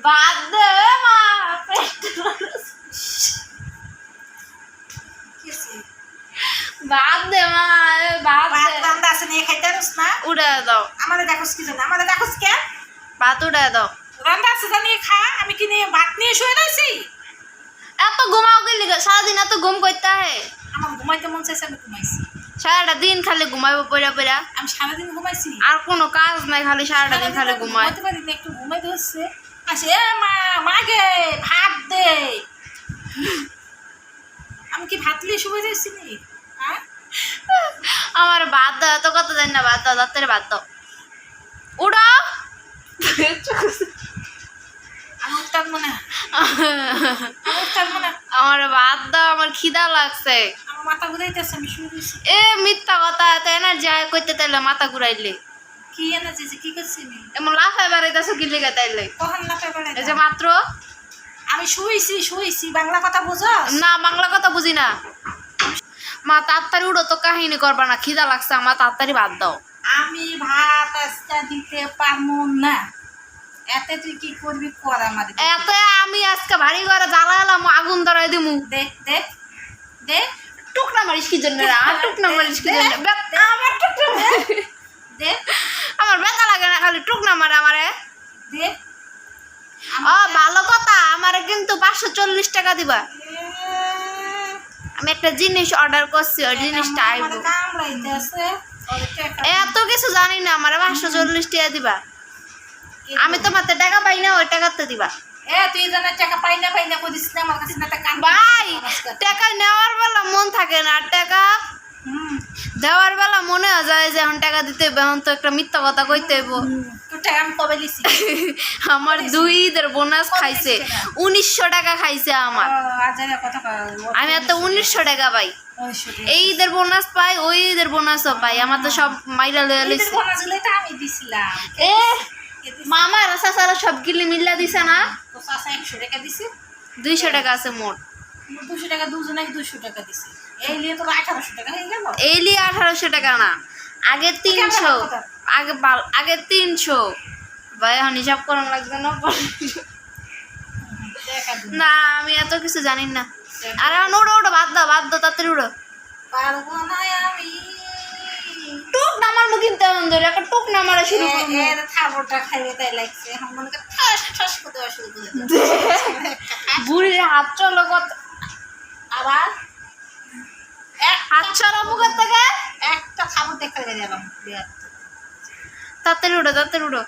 বাদ দে মা বাদ দে মা বাদ দে রান্না আছে নিয়ে খাইতে পারছ না উড়ে দাও আমাদের দেখোস কি জানা আমাদের দেখোস কেন ভাত উড়ে দাও রান্না আছে জানিয়ে খা আমি কি নিয়ে ভাত নিয়ে শুয়ে রয়েছি এত ঘুমাও গেলি সারাদিন এত ঘুম করতে হয় আমার ঘুমাইতে মন চাইছে আমি ঘুমাইছি সারাটা দিন খালি ঘুমাইবো পড়া পড়া আমি সারাদিন ঘুমাইছি আর কোনো কাজ নাই খালি সারাটা দিন খালি ঘুমাই ঘুমাইতে পারি না একটু ঘুমাইতে হচ্ছে আসে এ মা মাগে ভাত দে আমি কি ভাত নিয়ে শুয়ে যাচ্ছি নি হ্যাঁ আমার ভাত দাও এত কত দেন না ভাত দাও দাঁতের ভাত দাও উড়ো আমি উঠতাম মনে আমি উঠতাম মনে আমার ভাত দাও আমার খিদা লাগছে আমার মাথা ঘুরাইতেছে আমি শুয়ে দিয়েছি এ মিথ্যা কথা এত এনার্জি আয় করতে তাইলে মাথা ঘুরাইলে কি এনে যে কি করছি আমি এমন লাফাই বাড়াইতেছো কি লেগে তাইলে কখন লাফে বেড়াই এই যে মাত্র আমি শুয়েছি বাংলা কথা বুঝো না বাংলা কথা বুঝি না মা তাড়াতাড়ি উড়ো তো কাহিনী করবা না খিদা লাগছে আমার তাড়াতাড়ি ভাত দাও আমি ভাত আজকে দিতে পারবো না এতে তুই কি করবি কর আমার এত আমি আজকে ভারী করে জ্বালা এলাম আগুন ধরাই দিমু দে দে দে টুকনা মারিস কি জন্য রে আর টুকনা মারিস কি জন্য আমার টুকনা দে আমার ব্যথা লাগে না খালি টুকনা মারে আমারে দে ও ভালো কথা আমারে কিন্তু 540 টাকা দিবা আমি একটা জিনিস অর্ডার করছি ওই জিনিসটা আইবো কামড়াইতে আছে এত কিছু জানি না আমারে 540 টাকা দিবা আমি তো মাত্র টাকা পাই না ওই টাকাতে দিবা এ তুই জানা টাকা পাই না কইছিস না আমার কাছে না টাকা ভাই টাকা নেওয়ার বেলা মন থাকে না আর টাকা দেওয়ার বেলা মনে যায় যে এখন টাকা দিতে হইব এখন তো একটা মিথ্যা কথা কইতে হইব তুই টাকা আমি কবে দিছি আমার 2 ঈদের বোনাস খাইছে 1900 টাকা খাইছে আমার আজারে কথা আমি এত 1900 টাকা পাই এই ঈদের বোনাস পাই ওই ঈদের বোনাসও পাই আমার তো সব মাইরা লইয়া লইছে বোনাসগুলো তো আমি দিছিলাম এ মামা রাসাসারা সব গিলি মিল্লা দিছে না তো চাচা 100 টাকা দিছে 200 টাকা আছে মোট 200 টাকা দুজনে 200 টাকা দিছে এই লিয়ে তো 1800 টাকা হয়ে গেল এই লিয়ে 1800 টাকা না আগে 300 আগে 300 ভাই এখন হিসাব করার লাগবে না না আমি এত কিছু জানি না আর এখন উড়ো বাদ দাও তাড়াতাড়ি উড়ো পারবো না আমি টুক নামার মুখ কিনতে ধরে একটা টুক নামারা শুরু করব এর থাবটা খাইয়ে তাই লাগছে এখন মনে করে ঠাস করতে শুরু করে বুড়ির হাত চলো কত আবার হাত চলো মুখের থেকে একটা খাবার দেখতে গেলাম তাড়াতাড়ি উড়ো